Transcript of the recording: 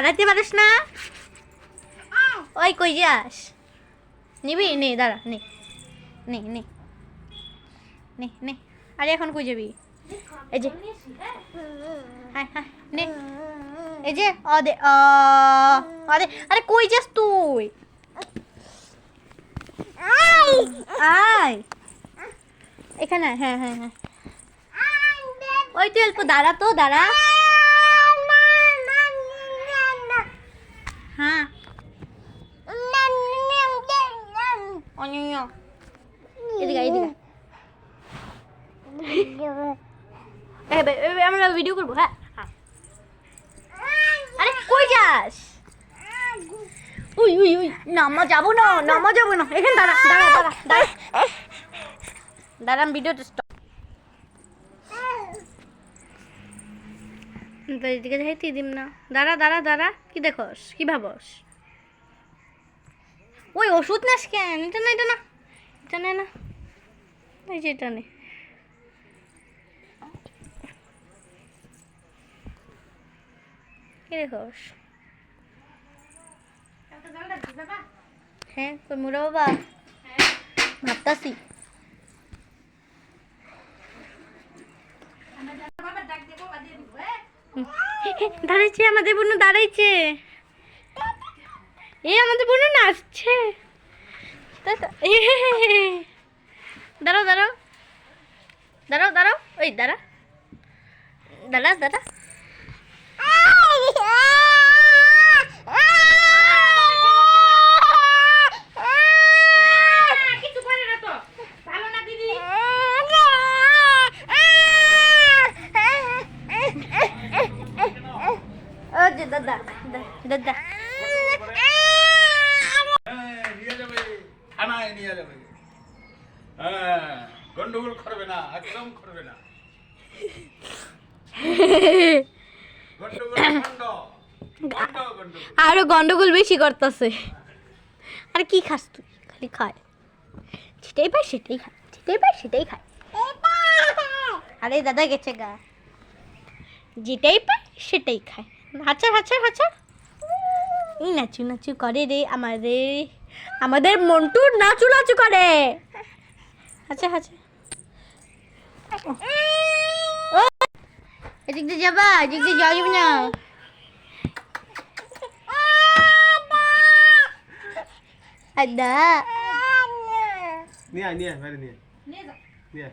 দাঁড়াতে পারিস না? ওই কই যাস? নিবি? নে দাঁড়া, নে নে নে নে নে। আরে এখন কই যাবি? এই যে হ্যাঁ হ্যাঁ নে, এই যে অদে আরে আরে কই যাস তুই? আয় এখানে, হ্যাঁ হ্যাঁ হ্যাঁ। ওই তুই অল্প দাঁড়া তো, দাঁড়া। হ্যাঁ এদিকে এদিকে আমরা ভিডিও করবো। হ্যাঁ আরে কই যাস? উই উই উই, নামা যাবো না, নামা যাবো না। এখানে দাঁড়া দাঁড়া দাঁড়া দাঁড়া দাঁড়া, আমি ভিডিওটা স্টপ। এদিকে যাইতে দিম না। দাঁড়া দাঁড়া দাঁড়া, কি দেখোস, কি ভাবস? ওই ওষুধ নাস কেন? এটা না, এটা না, এটা নে না, এই যে এটা নে। কি দেখোস? হ্যাঁ কই মুরা বাবা? ভাবতাছি দাঁড়াইছে, আমাদের বোন দাঁড়াইছে। এ আমাদের বোন নাচছে। দাঁড়াও দাঁড়াও দাঁড়াও দাঁড়াও, ওই দাঁড়া দাঁড়া দাঁড়া। দাদা দাদা থানায় নিয়ে যাবে। হ্যাঁ গন্ডগোল করবে না, একদম করবে না। আরো গন্ডগোল বেশি করতেছে। আরে কি খাস তুই? খালি খায়, যেটাই পাই সেটাই খায়, যেটাই পাই সেটাই খায়। আরে দাদা গেছে গা, যেটাই পাই সেটাই খায়। হাঁচার হাঁচার হাঁচার, এই নাচু নাচু করে রে আমাদের মন্টু, নাচু নাচু করে। আচ্ছা আচ্ছা, এদিক দিয়ে যাবা, এদিক দিয়ে যাওয়া যাবে না। আদা নিয়ে নিয়ে বাইরে নিয়ে নিয়ে